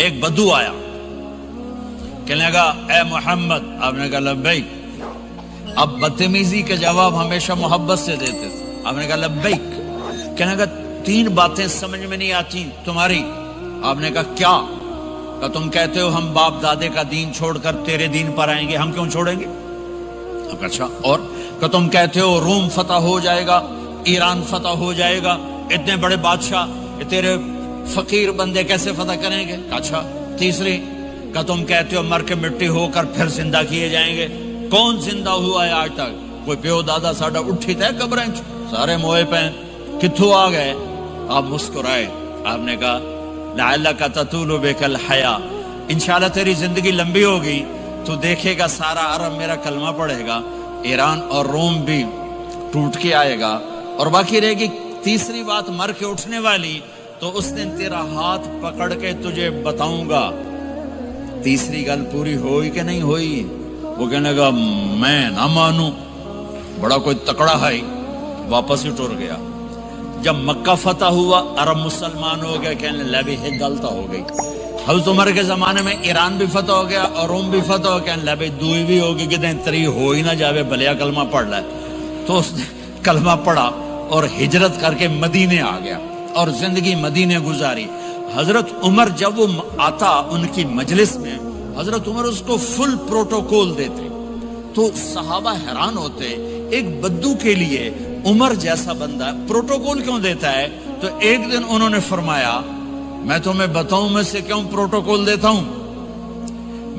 ایک بدو آیا، کہنے لگا اے محمد، آپ نے کہا لبیک۔ اب بدتمیزی کا جواب ہمیشہ محبت سے دیتے تھے، آپ نے کہا لبیک۔ کہنے لگا 3 باتیں سمجھ میں نہیں آتی تمہاری۔ آپ نے کہا کیا؟ کہ تم کہتے ہو ہم باپ دادے کا دین چھوڑ کر تیرے دین پر آئیں گے، ہم کیوں چھوڑیں گے؟ اچھا، اور کہ تم کہتے ہو روم فتح ہو جائے گا، ایران فتح ہو جائے گا، اتنے بڑے بادشاہ تیرے فقیر بندے کیسے فتح کریں گے؟ اچھا، تیسری کہ تم کہتے ہو مر کے مٹی ہو کر پھر زندہ کیے جائیں گے، کون زندہ ہوا ہے آج تک؟ کوئی پیو دادا ساڈا اٹھی تے قبریں سارے موئے پہ کتھوں آ گئے؟ آپ مسکرائے، آپ نے کہا لعلک تطول بک الحیا، انشاءاللہ تیری زندگی لمبی ہوگی تو دیکھے گا سارا عرب میرا کلمہ پڑھے گا، ایران اور روم بھی ٹوٹ کے آئے گا، اور باقی رہے گی تیسری بات مر کے اٹھنے والی، تو اس دن تیرا ہاتھ پکڑ کے تجھے بتاؤں گا۔ تیسری گل پوری ہوئی کہ نہیں ہوئی؟ وہ کہنے لگا میں نہ مانوں، بڑا کوئی تکڑا ہے، واپس ہی ٹر گیا۔ جب مکہ فتح ہوا، عرب مسلمان ہو گئے، کہنے لگے ایک غلطہ ہو گئی۔ حضرت عمر کے زمانے میں ایران بھی فتح ہو گیا اور روم بھی فتح ہو گیا، کہنے لگے دوئی بھی ہوگی، کہتے تری ہو ہی نہ جاوے، بھلیا کلمہ پڑھ لائے۔ تو اس نے کلمہ پڑھا اور ہجرت کر کے مدینے آ گیا اور زندگی مدینے گزاری۔ حضرت عمر جب وہ آتا ان کی مجلس میں، حضرت عمر اس کو فل پروٹوکول دیتے، تو صحابہ حیران ہوتے، ایک بدو کے لیے عمر جیسا بندہ پروٹوکول کیوں دیتا ہے؟ تو ایک دن انہوں نے فرمایا میں تمہیں بتاؤں میں سے کیوں پروٹوکول دیتا ہوں؟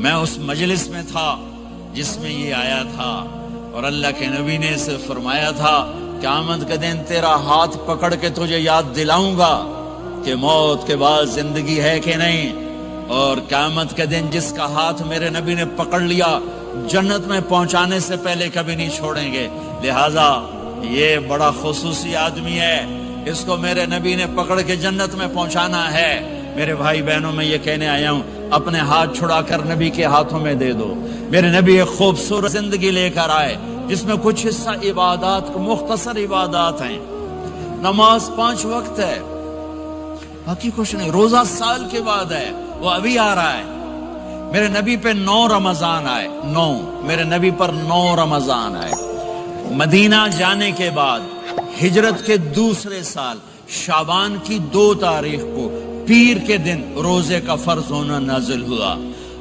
میں اس مجلس میں تھا جس میں یہ آیا تھا، اور اللہ کے نبی نے اسے فرمایا تھا قیامت کے دن تیرا ہاتھ پکڑ کے تجھے یاد دلاؤں گا کہ موت کے بعد زندگی ہے کہ نہیں، اور قیامت کے دن جس کا ہاتھ میرے نبی نے پکڑ لیا جنت میں پہنچانے سے پہلے کبھی نہیں چھوڑیں گے۔ لہٰذا یہ بڑا خصوصی آدمی ہے، اس کو میرے نبی نے پکڑ کے جنت میں پہنچانا ہے۔ میرے بھائی بہنوں میں یہ کہنے آیا ہوں، اپنے ہاتھ چھڑا کر نبی کے ہاتھوں میں دے دو۔ میرے نبی ایک خوبصورت زندگی لے کر آئے جس میں کچھ حصہ عبادات، مختصر عبادات ہیں، نماز 5 وقت ہے، باقی کچھ نہیں، روزہ سال کے بعد ہے، وہ ابھی آ رہا ہے۔ میرے نبی پہ 9 رمضان آئے، 9 میرے نبی پر 9 رمضان آئے۔ مدینہ جانے کے بعد ہجرت کے دوسرے سال شعبان کی 2 تاریخ کو پیر کے دن روزے کا فرض ہونا نازل ہوا،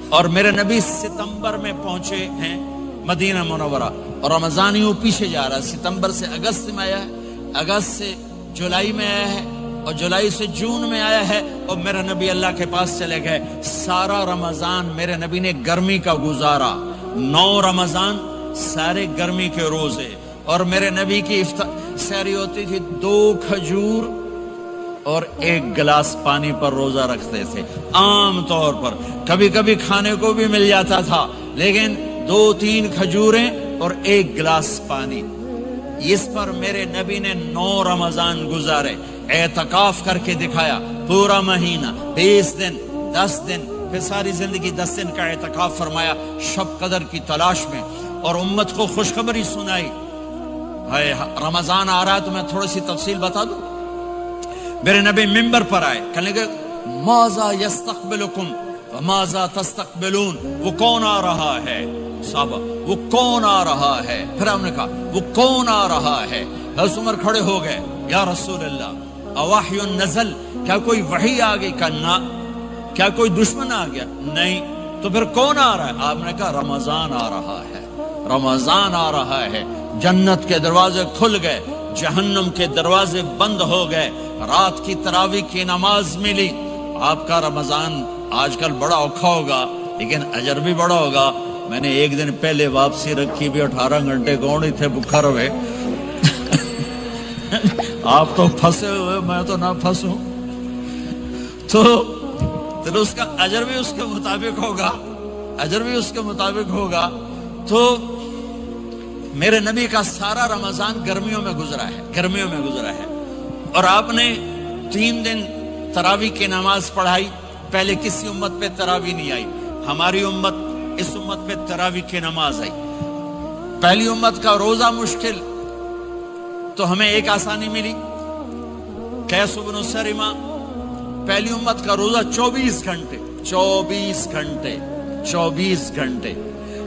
اور میرے نبی ستمبر میں پہنچے ہیں مدینہ منورہ، اور رمضان یوں پیچھے جا رہا ہے، ستمبر سے اگست میں آیا ہے، اگست سے جولائی میں آیا ہے، اور جولائی سے جون میں آیا ہے، اور میرے نبی اللہ کے پاس چلے گئے۔ سارا رمضان میرے نبی نے گرمی کا گزارا، 9 رمضان سارے گرمی کے روزے، اور میرے نبی کی سحری ہوتی تھی 2 کھجور اور 1 گلاس پانی پر روزہ رکھتے تھے عام طور پر، کبھی کبھی کھانے کو بھی مل جاتا تھا، لیکن 2-3 کھجوریں اور 1 گلاس پانی، اس پر میرے نبی نے 9 رمضان گزارے، اعتکاف کر کے دکھایا، پورا مہینہ 20 دن 10 دن، پھر ساری زندگی 10 دن کا اعتکاف فرمایا شب قدر کی تلاش میں، اور امت کو خوشخبری سنائی۔ رمضان آ رہا ہے تو میں تھوڑی سی تفصیل بتا دوں۔ میرے نبی منبر پر آئے، کہنے لگے ماذا یستقبلکم وماذا تستقبلون، وہ کون آ رہا ہے؟ صحابہ وہ کون آ رہا ہے؟ پھر ہم نے کہا وہ کون آ رہا ہے؟ حضرت عمر کھڑے ہو گئے، یا رسول اللہ اوحی نزل، کیا کوئی وحی آ گئی؟ کہ نہ۔ کیا کوئی دشمن آ گیا؟ نہیں۔ تو پھر کون آ رہا ہے؟ آپ نے کہا رمضان آ رہا ہے، رمضان آ رہا ہے۔ جنت کے دروازے کھل گئے، جہنم کے دروازے بند ہو گئے، رات کی تراویح کی نماز ملی۔ آپ کا رمضان آج کل بڑا اوکھا ہوگا لیکن اجر بھی بڑا ہوگا۔ میں نے ایک دن پہلے واپسی رکھی بھی، 18 گھنٹے کون ہی تھے بھوکا رہے۔ آپ تو پھنسے ہوئے، میں تو نہ پھنسوں، تو اس کا اجر بھی اس کے مطابق ہوگا، اجر بھی اس کے مطابق ہوگا۔ تو میرے نبی کا سارا رمضان گرمیوں میں گزرا ہے، گرمیوں میں گزرا ہے، اور آپ نے 3 دن تراویح کی نماز پڑھائی۔ پہلے کسی امت پہ تراویح نہیں آئی، ہماری امت، اس امت پہ تراویح کی نماز آئی۔ پہلی امت کا روزہ مشکل، تو ہمیں ایک آسانی ملی، قیس بن سرمہ، پہلی امت کا روزہ 24 گھنٹے، 24 گھنٹے 24 گھنٹے.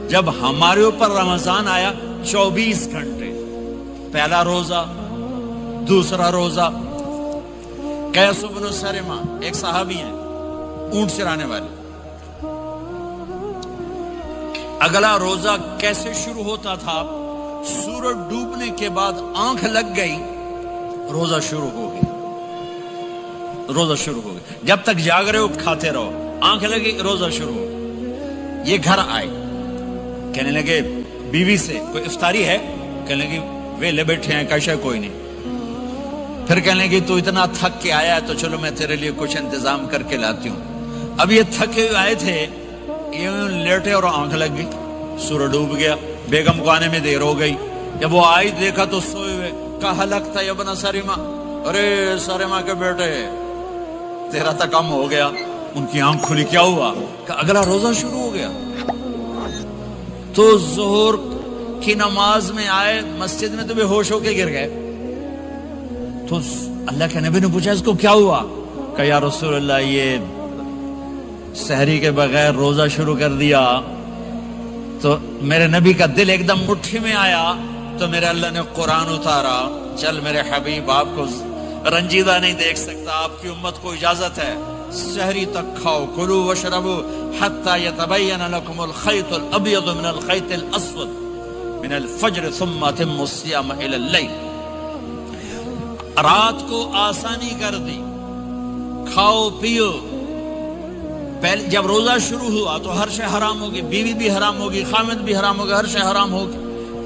جب ہمارے اوپر رمضان آیا 24 گھنٹے. پہلا روزہ، دوسرا روزہ. قیس بن سرمہ ایک صحابی ہیں، اونٹ چرانے والے. اگلا روزہ کیسے شروع ہوتا تھا؟ سورج ڈوبنے کے بعد آنکھ لگ گئی، روزہ شروع ہو گیا. روزہ شروع ہو گیا. جب تک جاگ رہے ہو کھاتے رہو، آنکھ لگی روزہ شروع ہو گیا. یہ گھر آئے، کہنے لگے بیوی سے کوئی افطاری ہے؟ کہنے لگے ویلے بیٹھے ہیں، کیسے کوئی نہیں. پھر کہنے لگے تو اتنا تھک کے آیا ہے تو چلو میں تیرے لیے کچھ انتظام کر کے لاتی ہوں. اب یہ تھکے ہوئے آئے تھے، یہ لیٹے اور آنکھ لگ گئی، سورج ڈوب گیا. بیگم کو آنے میں دیر ہو گئی. جب وہ آئی دیکھا تو سوئے ہوئے. کہا لگتا ہے ابن سرمہ، ارے سرمہ کے بیٹے تیرا تو کم ہو گیا. ان کی آنکھ کھلی، کیا ہوا؟ کہ اگلا روزہ شروع ہو گیا. تو ظہر کی نماز میں آئے مسجد میں تو بے ہوش ہو کے گر گئے. تو اللہ کے نبی نے پوچھا اس کو کیا ہوا؟ کہ یا رسول اللہ یہ سحری کے بغیر روزہ شروع کر دیا. تو میرے نبی کا دل ایک دم مٹھی میں آیا. تو میرے اللہ نے قرآن اتارا، چل میرے حبیب آپ کو رنجیدہ نہیں دیکھ سکتا، آپ کی امت کو اجازت ہے سحری تک کھاؤ، کلوا واشربوا حتی یتبین لکم الخیط الابیض من الخیط الاسود من الفجر ثم اتموا الصیام الی اللیل. رات کو آسانی کر دی، کھاؤ پیو. پہلے جب روزہ شروع ہوا تو ہر شے حرام ہوگی، بیوی بھی حرام ہوگی، خامد بھی حرام ہوگا، ہر شے حرام ہوگی.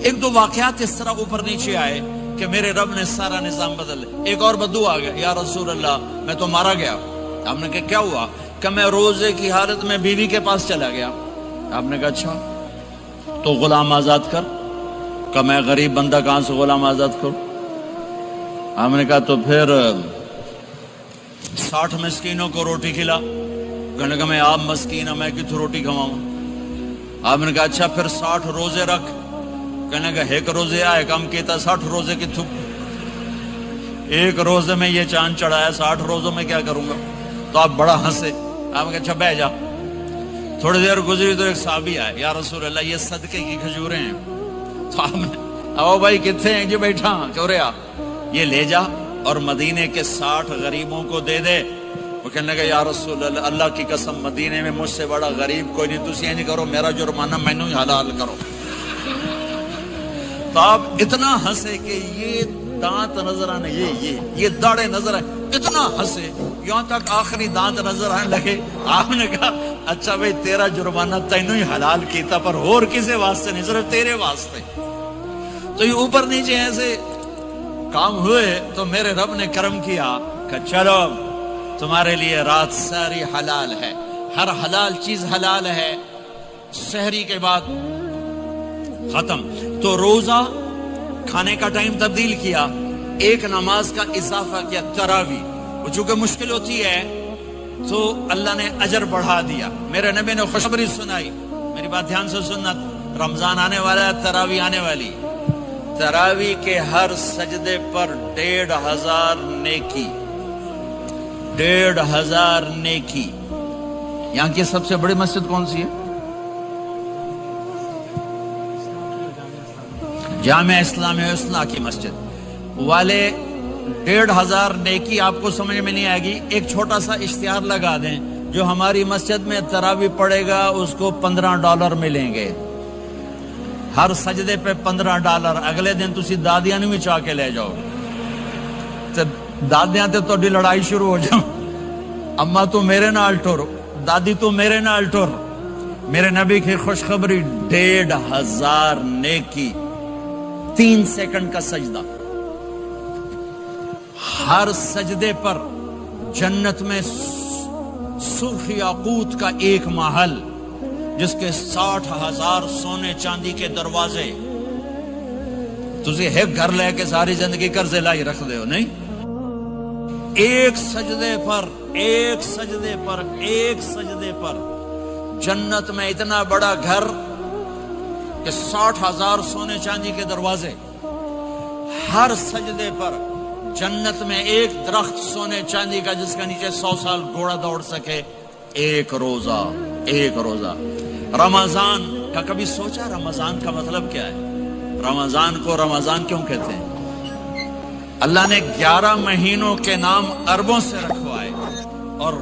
ایک دو واقعات اس طرح اوپر نیچے آئے کہ میرے رب نے سارا نظام بدل. ایک اور بدو آ گیا، یا رسول اللہ میں تو مارا گیا. آپ نے کہا کیا ہوا؟ کہ میں روزے کی حالت میں بیوی کے پاس چلا گیا. آپ نے کہا اچھا تو غلام آزاد کر. کہ میں غریب بندہ کہاں سے غلام آزاد کروں؟ آپ نے کہا تو پھر 60 مسکینوں کو روٹی کھلا. کہنے لگا میں آپ مسکین ہوں، میں کتوں روٹی کھواؤں؟ آپ نے کہا اچھا پھر 60 روزے رکھ. کہنے لگا ایک روزے آئے کم کیتا، 60 روزے کتوں؟ ایک روزے میں یہ چاند چڑھایا، 60 روزوں میں کیا کروں گا؟ تو آپ بڑا ہنسے. آپ نے کہا اچھا بہ جا. تھوڑی دیر گزری تو ایک صحابی آئے، یا رسول اللہ یہ صدقے کی کھجوریں ہیں. تو آپ نے او بھائی کتنے ہیں؟ جو بیٹھا کیوں رہا، یہ لے جا اور مدینے کے 60 غریبوں کو دے دے. وہ کہنے لگا یا رسول اللہ اللہ کی قسم مدینے میں مجھ سے بڑا غریب کوئی نہیں، تسی یہ نہیں کرو، میرا جرمانہ مینوں ہی حلال کرو. تو آپ اتنا ہنسے کہ یہ دانت نظر آنے، یہ داڑے نظر آئے، اتنا ہنسے یہاں تک آخری دانت نظر آنے لگے. آپ نے کہا اچھا بھائی تیرا جرمانہ تینوں ہی حلال کیتا، پر اور کسی واسطے نہیں، صرف تیرے واسطے. تو یہ اوپر نیچے ایسے کام ہوئے تو میرے رب نے کرم کیا کہ چلو تمہارے لیے رات ساری حلال ہے، ہر حلال چیز حلال ہے. سحری کے بعد ختم. تو روزہ کھانے کا ٹائم تبدیل کیا، ایک نماز کا اضافہ کیا، تراویح. وہ چونکہ مشکل ہوتی ہے تو اللہ نے اجر بڑھا دیا. میرے نبی نے خوشخبری سنائی، میری بات دھیان سے سننا، رمضان آنے والا ہے، تراویح آنے والی. تراویح کے ہر سجدے پر 1500 نیکی، 1500 نیکی. یہاں کی سب سے بڑی مسجد کون سی ہے؟ جامعہ اسلامیہ اصلاح کی مسجد والے. 1500 نیکی آپ کو سمجھ میں نہیں آئے گی. ایک چھوٹا سا اشتہار لگا دیں، جو ہماری مسجد میں تراویح پڑے گا اس کو $15 ملیں گے، ہر سجدے پہ $15. اگلے دن تسی دادیاں بھی چاہ کے لے جاؤ، دادیاں تے تو لڑائی شروع ہو جاؤ، اما تو میرے نال ٹر، دادی تو میرے نال ٹر. میرے نبی کی خوشخبری 1500 نیکی، 3 سیکنڈ کا سجدہ. ہر سجدے پر جنت میں سرخ یاقوت کا ایک محل جس کے 60,000 سونے چاندی کے دروازے. تسی ایک گھر لے کے ساری زندگی قرضے لائی رکھ دے ہو نہیں. ایک سجدے پر جنت میں اتنا بڑا گھر کہ 60,000 سونے چاندی کے دروازے. ہر سجدے پر جنت میں ایک درخت سونے چاندی کا جس کا نیچے 100 سال گھوڑا دوڑ سکے. ایک روزہ، ایک روزہ۔ رمضان کا کبھی سوچا رمضان کا مطلب کیا ہے؟ رمضان کو رمضان کیوں کہتے ہیں؟ اللہ نے 11 مہینوں کے نام عربوں سے رکھوائے اور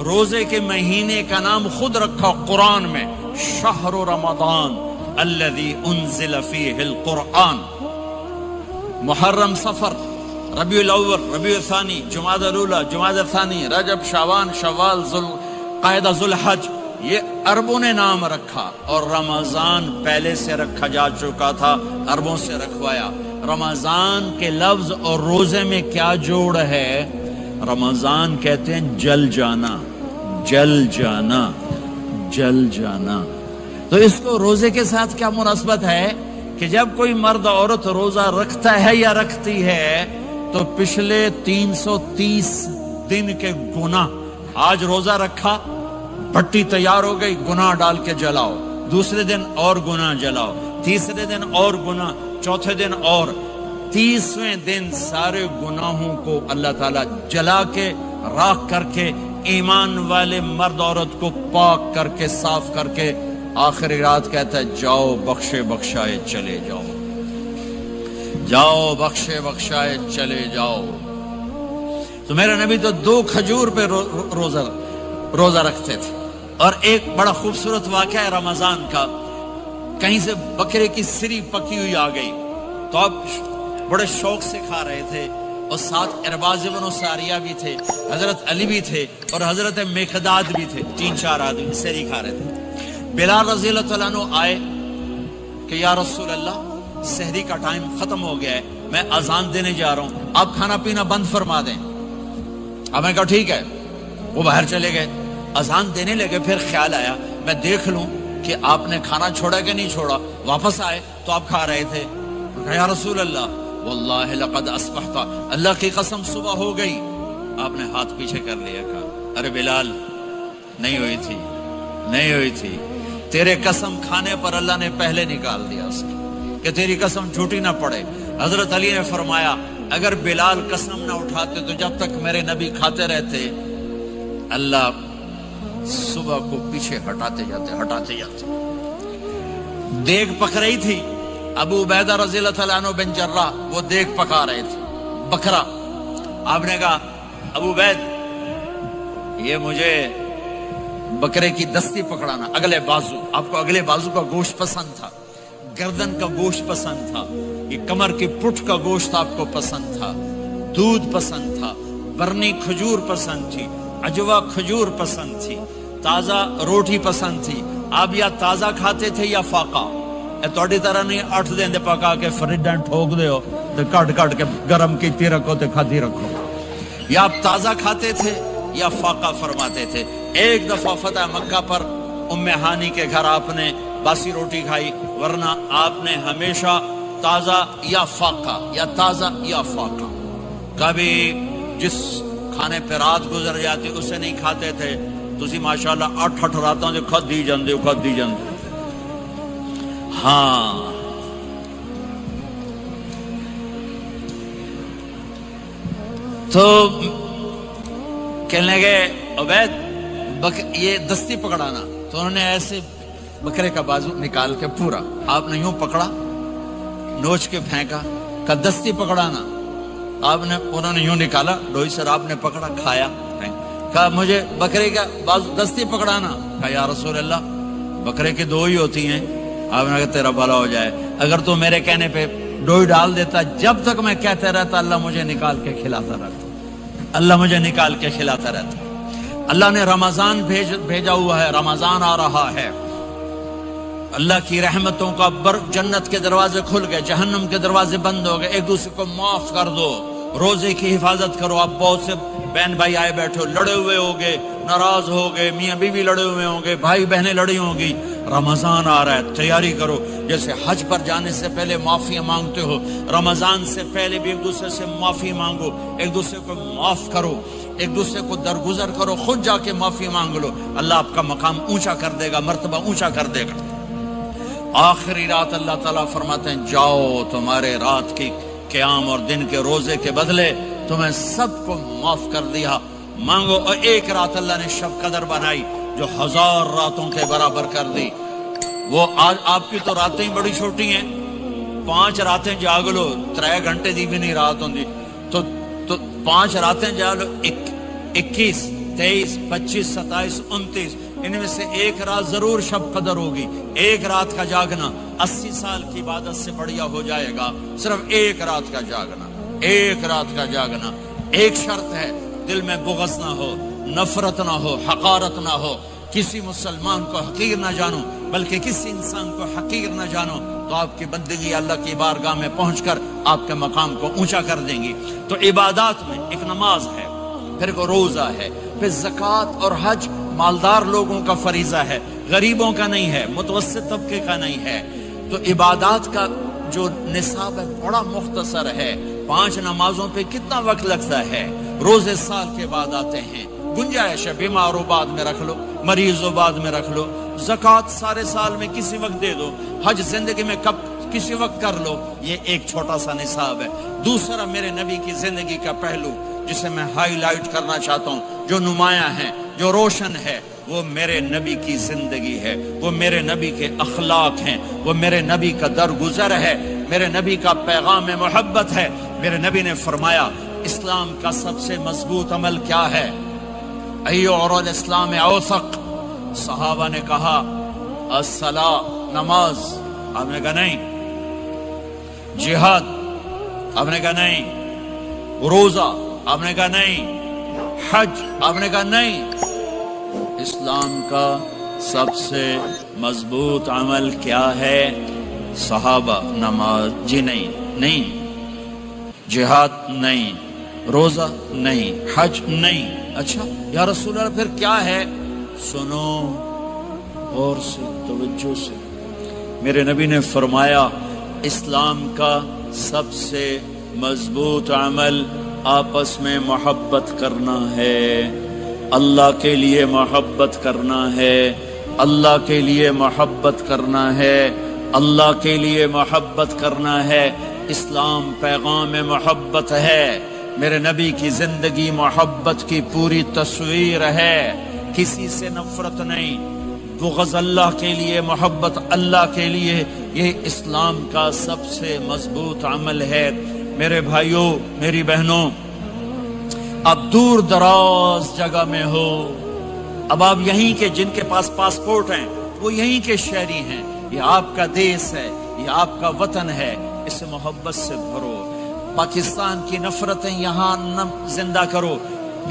روزے کے مہینے کا نام خود رکھا قرآن میں، شہر رمضان الذی انزل فیہ القرآن۔ محرم، صفر، ربیع الاول، ربیع الثانی، جمادی الاولی، جمادی الثانی، رجب، شعبان، شوال، ذوالقعدہ، ذوالحج، یہ عربوں نے نام رکھا، اور رمضان پہلے سے رکھا جا چکا تھا، عربوں سے رکھوایا۔ رمضان کے لفظ اور روزے میں کیا جوڑ ہے؟ رمضان کہتے ہیں جل جانا، جل جانا، جل جانا۔ تو اس کو روزے کے ساتھ کیا مناسبت ہے کہ جب کوئی مرد عورت روزہ رکھتا ہے یا رکھتی ہے تو پچھلے 330 دن کے گناہ، آج روزہ رکھا، بھٹی تیار ہو گئی، گناہ ڈال کے جلاؤ، دوسرے دن اور گناہ جلاؤ، تیسرے دن اور گناہ، چوتھے دن اور، 30ویں دن سارے گناہوں کو اللہ تعالیٰ جلا کے، راکھ کر کے، ایمان والے مرد عورت کو پاک کر کے، صاف کر کے، آخری رات کہتا ہے جاؤ بخشے بخشائے چلے جاؤ، جاؤ بخشے بخشائے چلے جاؤ۔ تو میرے نبی تو 2 کھجور پہ روزہ رکھتے تھے۔ اور ایک بڑا خوبصورت واقعہ ہے رمضان کا، کہیں سے بکرے کی سری پکی ہوئی آ گئی تو آپ بڑے شوق سے کھا رہے تھے، اور ساتھ ارباز بن ساریہ بھی تھے، حضرت علی بھی تھے، اور حضرت مقداد بھی تھے، 3-4 آدمی سری کھا رہے تھے۔ بلال رضی اللہ تعالیٰ عنہ آئے کہ یا رسول اللہ سحری کا ٹائم ختم ہو گیا ہے، میں اذان دینے جا رہا ہوں، آپ کھانا پینا بند فرما دیں۔ اب میں کہا ٹھیک ہے، وہ باہر چلے گئے، اذان دینے لگے، پھر خیال آیا میں دیکھ لوں کہ آپ نے کھانا چھوڑا کہ نہیں چھوڑا۔ واپس آئے تو آپ کھا رہے تھے۔ یا رسول اللہ واللہ لقد اصبحت، اللہ کی قسم صبح ہو گئی۔ آپ نے ہاتھ پیچھے کر لیا، کہا ارے بلال نہیں ہوئی تھی، نہیں ہوئی تھی، تیرے قسم کھانے پر اللہ نے پہلے نکال دیا اس کی، کہ تیری قسم جھوٹی نہ پڑے۔ حضرت علی نے فرمایا اگر بلال قسم نہ اٹھاتے تو جب تک میرے نبی کھاتے رہتے اللہ صبح کو پیچھے ہٹاتے جاتے۔ دیگ پک رہی تھی، ابو عبیدہ رضی اللہ تعالیٰ عنہ بن جراح وہ دیگ پکا رہے تھے، بکرا۔ آپ نے کہا ابو عبید یہ مجھے بکرے کی دستی پکڑانا، اگلے بازو، آپ کو اگلے بازو کا گوشت پسند تھا، گردن کا گوشت پسند تھا، یہ کمر کی پٹھ کا گوشت آپ کو پسند تھا، دودھ پسند تھا، برنی کھجور پسند تھی، عجوا کھجور پسند تھی، تازہ روٹی پسند تھی۔ آپ یا تازہ کھاتے تھے یا فاقہ، توڑی طرح نہیں 8 دن دے پکا کے فریڈن ٹھوک دے ہو تو کٹ کے گرم کیتی رکھو تو کھاتی رکھو، یا آپ تازہ کھاتے تھے یا فاقہ فرماتے تھے۔ ایک دفعہ فتح مکہ پر ام ہانی کے گھر آپ نے باسی روٹی کھائی، ورنہ آپ نے ہمیشہ تازہ یا فاقہ، یا تازہ یا فاقہ، کبھی جس کھانے پہ رات گزر جاتی اسے نہیں کھاتے تھے۔ تسی ماشاءاللہ 8 راتوں جو کھدی جاندے ہاں۔ تو کہنے لگے عبید یہ دستی پکڑانا، تو انہوں نے ایسے بکرے کا بازو نکال کے پورا آپ نے یوں پکڑا، نوچ کے پھینکا، کہا دستی پکڑانا، انہوں نے یوں نکالا، ڈوئی سر آپ نے پکڑا، کھایا، کہا مجھے بکرے کا بازو دستی پکڑانا، کہا یا رسول اللہ بکرے کی 2 ہی ہوتی ہیں۔ آپ نے کہا تیرا بھلا ہو جائے، اگر تو میرے کہنے پہ ڈوئی ڈال دیتا، جب تک میں کہتے رہتا اللہ مجھے نکال کے کھلاتا رہتا، اللہ مجھے نکال کے کھلاتا رہتا۔ اللہ نے رمضان بھیجا ہوا ہے، رمضان آ رہا ہے، اللہ کی رحمتوں کا جنت کے دروازے کھل گئے، جہنم کے دروازے بند ہو گئے، ایک دوسرے کو معاف کر دو، روزے کی حفاظت کرو۔ آپ بہت سے بہن بھائی آئے بیٹھے ہو، لڑے ہوئے ہوگے، ناراض ہو گئے، میاں بیوی لڑے ہوئے ہوں گے، بھائی بہنیں لڑی ہوں گی، رمضان آ رہا ہے، تیاری کرو۔ جیسے حج پر جانے سے پہلے معافی مانگتے ہو، رمضان سے پہلے بھی ایک دوسرے سے معافی مانگو، ایک دوسرے کو معاف کرو، ایک دوسرے کو درگزر کرو، خود جا کے معافی مانگ لو، اللہ آپ کا مقام اونچا کر دے گا، مرتبہ اونچا کر دے گا۔ آخری رات اللہ تعالیٰ فرماتے ہیں جاؤ، تمہارے رات کی قیام اور دن کے روزے کے بدلے تمہیں سب کو معاف کر دیا، مانگو، اور ایک رات اللہ نے شب قدر بنائی جو 1000 راتوں کے برابر کر دی. وہ آج آپ کی تو راتیں بڑی چھوٹی ہیں، 5 راتیں جاگ لو 3 گھنٹے دی بھی نہیں رات ہوندی، تو 5 راتیں جاگ لو، 21 23 25 27 29، ان میں سے ایک رات ضرور شب قدر ہوگی. ایک رات کا جاگنا 80 سال کی عبادت سے بڑھیا ہو جائے گا. صرف ایک رات کا جاگنا، ایک رات کا جاگنا. ایک شرط ہے، دل میں بغض نہ ہو، نفرت نہ ہو، حقارت نہ ہو، کسی مسلمان کو حقیر نہ جانو، بلکہ کسی انسان کو حقیر نہ جانو، تو آپ کی بندگی اللہ کی بارگاہ میں پہنچ کر آپ کے مقام کو اونچا کر دیں گی. تو عبادات میں ایک نماز ہے، پھر کو روزہ ہے، پھر زکوٰۃ اور حج مالدار لوگوں کا فریضہ ہے، غریبوں کا نہیں ہے، متوسط طبقے کا نہیں ہے. تو عبادات کا جو نصاب ہے بڑا مختصر ہے. 5 نمازوں پہ کتنا وقت لگتا ہے؟ روزے سال کے بعد آتے ہیں، گنجائش ہے، بیمار ہو بعد میں رکھ لو، مریض ہو بعد میں رکھ لو. زکوٰۃ سارے سال میں کسی وقت دے دو، حج زندگی میں کب کسی وقت کر لو. یہ ایک چھوٹا سا نصاب ہے. دوسرا میرے نبی کی زندگی کا پہلو جسے میں ہائی لائٹ کرنا چاہتا ہوں، جو نمایاں ہے، جو روشن ہے، وہ میرے نبی کی زندگی ہے، وہ میرے نبی کے اخلاق ہیں، وہ میرے نبی کا درگزر ہے، میرے نبی کا پیغام محبت ہے. میرے نبی نے فرمایا اسلام کا سب سے مضبوط عمل کیا ہے؟ ایو اور الاسلام اوثق. صحابہ نے کہا الصلاۃ، نماز. آپ نے کہا نہیں. جہاد؟ آپ نے کہا نہیں. روزہ؟ آپ نے کہا نہیں. حج؟ آپ نے کہا نہیں. اسلام کا سب سے مضبوط عمل کیا ہے؟ صحابہ نماز. جی نہیں. جہاد نہیں. روزہ نہیں. حج نہیں. اچھا یا رسول اللہ پھر کیا ہے؟ سنو اور سے توجہ سے. میرے نبی نے فرمایا اسلام کا سب سے مضبوط عمل آپس میں محبت کرنا ہے. اللہ کے لیے محبت کرنا ہے. اللہ کے لیے محبت کرنا ہے. اللہ کے لیے محبت کرنا ہے. اسلام پیغام محبت ہے. میرے نبی کی زندگی محبت کی پوری تصویر ہے. کسی سے نفرت نہیں، بغض اللہ کے لیے، محبت اللہ کے لیے. یہ اسلام کا سب سے مضبوط عمل ہے. میرے بھائیوں، میری بہنوں، اب دور دراز جگہ میں ہو، اب آپ یہیں کے جن کے پاس پاسپورٹ ہیں وہ یہیں کے شہری ہیں. یہ آپ کا دیس ہے، یہ آپ کا وطن ہے. اسے محبت سے بھرو. پاکستان کی نفرتیں یہاں نہ زندہ کرو،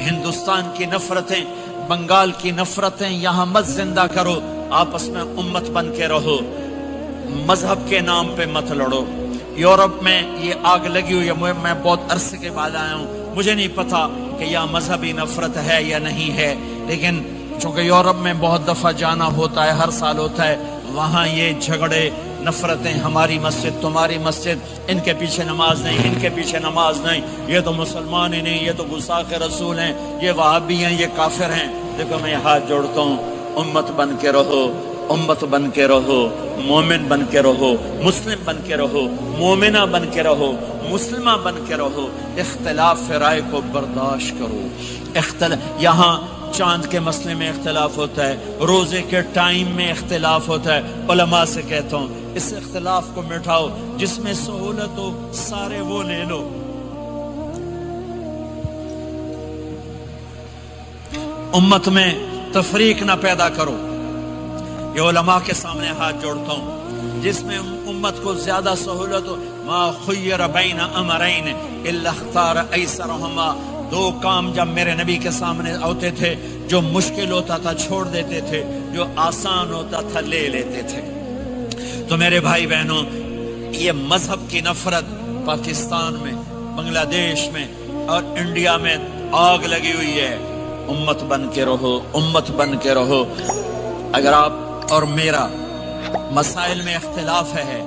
ہندوستان کی نفرتیں، بنگال کی نفرتیں یہاں مت زندہ کرو. آپس میں امت بن کے رہو، مذہب کے نام پہ مت لڑو. یورپ میں یہ آگ لگی ہوئی ہے. میں بہت عرصے کے بعد آیا ہوں، مجھے نہیں پتا کہ یہاں مذہبی نفرت ہے یا نہیں ہے، لیکن چونکہ یورپ میں بہت دفعہ جانا ہوتا ہے، ہر سال ہوتا ہے، وہاں یہ جھگڑے، نفرتیں، ہماری مسجد تمہاری مسجد، ان کے پیچھے نماز نہیں، ان کے پیچھے نماز نہیں، یہ تو مسلمان ہی نہیں، یہ تو گستاخ رسول ہیں، یہ وہابی ہیں، یہ کافر ہیں. دیکھو میں ہاتھ جوڑتا ہوں، امت بن کے رہو، امت بن کے رہو، مومن بن کے رہو، مسلم بن کے رہو، مومنہ بن کے رہو، مسلمہ بن کے رہو. اختلاف رائے کو برداشت کرو. یہاں چاند کے مسئلے میں اختلاف ہوتا ہے، روزے کے ٹائم میں اختلاف ہوتا ہے. علماء سے کہتا ہوں اس اختلاف کو مٹھاؤ، جس میں سہولت ہو سارے وہ لے لو. امت میں تفریق نہ پیدا کرو. یہ علماء کے سامنے ہاتھ جوڑتا ہوں، جس میں امت کو زیادہ سہولت ہو. ما خیر بین امرین الا اختار ایسرہما. 2 کام جب میرے نبی کے سامنے ہوتے تھے، جو مشکل ہوتا تھا چھوڑ دیتے تھے، جو آسان ہوتا تھا لے لیتے تھے. تو میرے بھائی بہنوں، یہ مذہب کی نفرت پاکستان میں، بنگلہ دیش میں اور انڈیا میں آگ لگی ہوئی ہے. امت بن کے رہو، امت بن کے رہو. اگر آپ اور میرا مسائل میں اختلاف ہے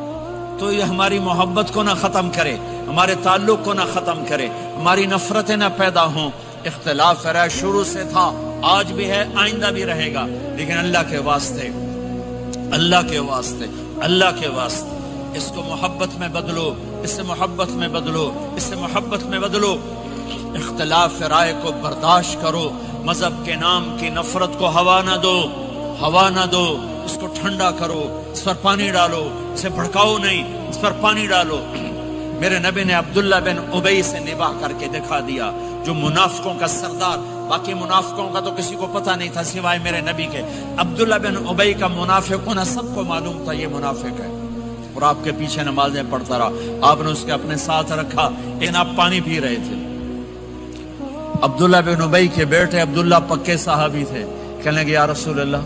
تو یہ ہماری محبت کو نہ ختم کرے، ہمارے تعلق کو نہ ختم کرے، ہماری نفرتیں نہ پیدا ہوں. اختلاف ہے، شروع سے تھا، آج بھی ہے، آئندہ بھی رہے گا، لیکن اللہ کے واسطے، اللہ کے واسطے، اللہ کے واسطے اس کو محبت میں بدلو، اس سے محبت میں بدلو، اس سے محبت میں بدلو. اختلاف رائے کو برداشت کرو، مذہب کے نام کی نفرت کو ہوا نہ دو، ہوا نہ دو، اس کو ٹھنڈا کرو، اس پر پانی ڈالو، اسے بھڑکاؤ نہیں، اس پر پانی ڈالو۔ میرے نبی نے عبداللہ بن ابی سے نباہ کر کے دکھا دیا، جو منافقوں کا سردار، باقی منافقوں کا تو کسی کو پتہ نہیں تھا سوائے میرے نبی کے، عبداللہ بن ابی کا منافق ہونا سب کو معلوم تھا، یہ منافق ہے، اور آپ کے پیچھے نمازیں پڑھتا رہا، آپ نے اس کے اپنے ساتھ رکھا، لیکن آپ پانی پی رہے تھے۔ عبداللہ بن ابی کے بیٹے عبداللہ پکے صحابی تھے، کہنے لگے یا رسول اللہ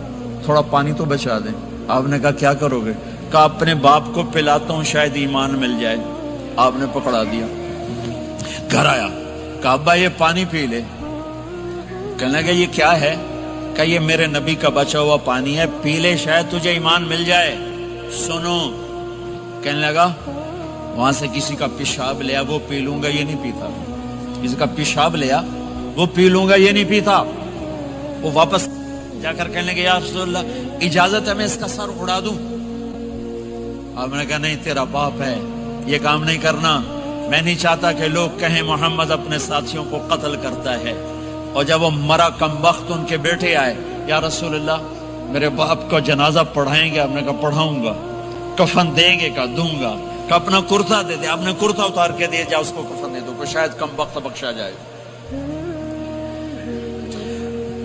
تھوڑا پانی تو بچا دیں۔ آپ نے کہا کیا کرو گے؟ کہا اپنے باپ کو پلاتا ہوں شاید ایمان مل جائے۔ آپ نے پکڑا دیا، گھر آیا، کہا ابا یہ پانی پی لے۔ کہنے لگے یہ کیا ہے؟ کہ یہ میرے نبی کا بچا ہوا پانی ہے، پی لے شاید تجھے ایمان مل جائے۔ سنو، کہنے لگا وہاں سے کسی کا پیشاب لیا وہ پی لوں گا، یہ نہیں پیتا، کسی کا پیشاب لیا وہ پی لوں گا، یہ نہیں پیتا۔ وہ واپس جا کر کہنے لگے یا رسول اللہ اجازت ہے میں اس کا سر اڑا دوں؟ آپ نے کہا نہیں، تیرا باپ ہے، یہ کام نہیں کرنا، میں نہیں چاہتا کہ لوگ کہیں محمد اپنے ساتھیوں کو قتل کرتا ہے۔ اور جب وہ مرا کم وقت ان کے بیٹے آئے، یا رسول اللہ میرے باپ کو جنازہ پڑھائیں گے؟ آپ نے کہا پڑھاؤں گا۔ کفن دیں گے؟ کہا دوں گا۔ کہ اپنا کرتا دے دے۔ آپ نے کرتا اتار کے دیا، جا اس کو کفن دے دو کہ شاید کم وقت بخشا جائے۔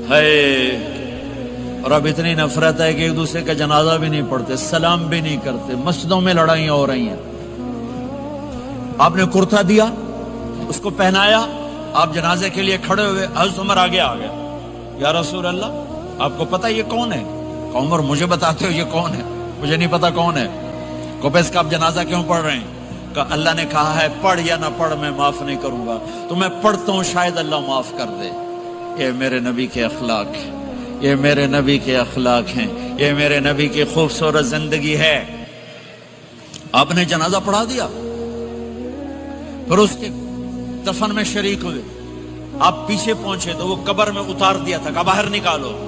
ہے اور اب اتنی نفرت ہے کہ ایک دوسرے کا جنازہ بھی نہیں پڑھتے، سلام بھی نہیں کرتے، مسجدوں میں لڑائیاں ہو رہی ہیں۔ آپ نے کرتا دیا، اس کو پہنایا، آپ جنازے کے لیے کھڑے ہوئے، حضرت عمر آگے آ گیا، یا رسول اللہ آپ کو پتہ یہ کون ہے؟ کہ عمر مجھے بتاتے ہو یہ کون ہے؟ مجھے نہیں پتا کون ہے۔ کو اس کا آپ جنازہ کیوں پڑھ رہے ہیں؟ کہ اللہ نے کہا ہے پڑھ یا نہ پڑھ میں معاف نہیں کروں گا، تو میں پڑھتا ہوں شاید اللہ معاف کر دے۔ یہ میرے نبی کے اخلاق ہیں، یہ میرے نبی کے اخلاق ہیں، یہ میرے نبی کی خوبصورت زندگی ہے۔ آپ نے جنازہ پڑھا دیا، پھر اس کے دفن میں شریک ہوئے۔ آپ پیچھے پہنچے تو وہ قبر میں اتار دیا تھا، کہ باہر نکالو۔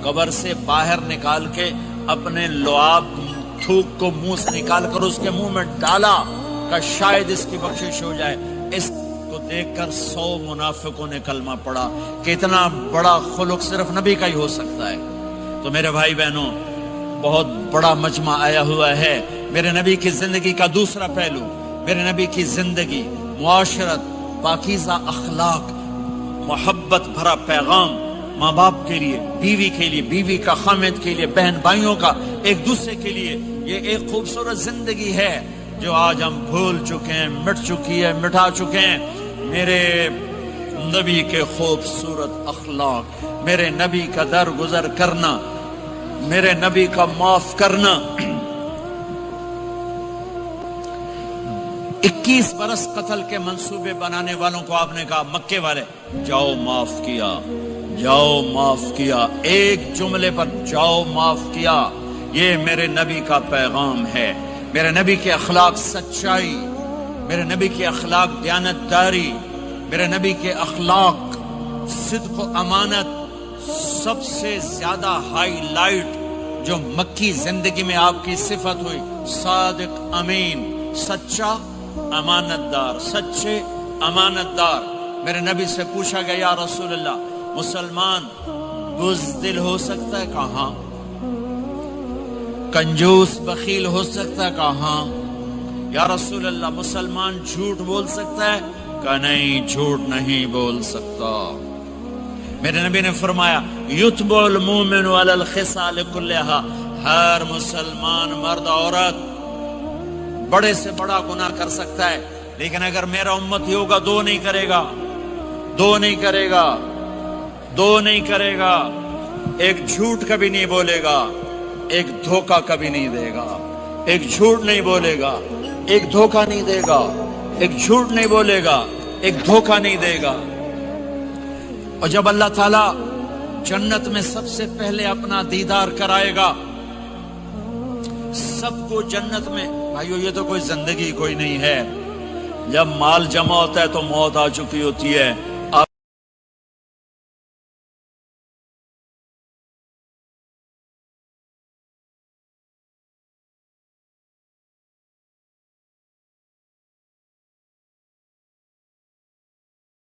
قبر سے باہر نکال کے اپنے لعاب تھوک کو منہ سے نکال کر اس کے منہ میں ڈالا کہ شاید اس کی بخشش ہو جائے۔ اس کو دیکھ کر 100 منافقوں نے کلمہ پڑھا کہ اتنا بڑا خلق صرف نبی کا ہی ہو سکتا ہے۔ تو میرے بھائی بہنوں، بہت بڑا مجمع آیا ہوا ہے۔ میرے نبی کی زندگی کا دوسرا پہلو، میرے نبی کی زندگی، معاشرت، پاکیزہ اخلاق، محبت بھرا پیغام، ماں باپ کے لیے، بیوی کے لیے، بیوی کا خامد کے لیے، بہن بھائیوں کا ایک دوسرے کے لیے، یہ ایک خوبصورت زندگی ہے جو آج ہم بھول چکے ہیں، مٹ چکی ہے، مٹا چکے ہیں۔ میرے نبی کے خوبصورت اخلاق، میرے نبی کا درگزر کرنا، میرے نبی کا معاف کرنا۔ 21 برس قتل کے منصوبے بنانے والوں کو آپ نے کہا مکے والے جاؤ معاف کیا، جاؤ معاف کیا، ایک جملے پر جاؤ معاف کیا۔ یہ میرے نبی کا پیغام ہے۔ میرے نبی کے اخلاق سچائی، میرے نبی کے اخلاق دیانتداری، میرے نبی کے اخلاق صدق و امانت۔ سب سے زیادہ ہائی لائٹ جو مکی زندگی میں آپ کی صفت ہوئی، صادق امین، سچا امانت دار، سچے امانت دار۔ میرے نبی سے پوچھا گیا یا رسول اللہ مسلمان بزدل ہو سکتا ہے؟ کہاں؟ کنجوس بخیل ہو سکتا ہے؟ کہاں؟ یا رسول اللہ مسلمان جھوٹ بول سکتا ہے؟ کہ نہیں، جھوٹ نہیں بول سکتا۔ میرے نبی نے فرمایا یتبع المومن علی الخصال کلھا، ہر مسلمان مرد عورت بڑے سے بڑا گناہ کر سکتا ہے، لیکن اگر میرا امتی ہوگا دو نہیں کرے گا، دو نہیں کرے گا، دو نہیں کرے گا۔ ایک جھوٹ کبھی نہیں بولے گا، ایک دھوکہ کبھی نہیں دے گا۔ ایک جھوٹ نہیں بولے گا، ایک دھوکہ نہیں دے گا، ایک جھوٹ نہیں بولے گا، ایک دھوکہ نہیں دے گا۔ اور جب اللہ تعالیٰ جنت میں سب سے پہلے اپنا دیدار کرائے گا، سب کو جنت میں، بھائیو یہ تو کوئی زندگی کوئی نہیں ہے۔ جب مال جمع ہوتا ہے تو موت آ چکی ہوتی ہے۔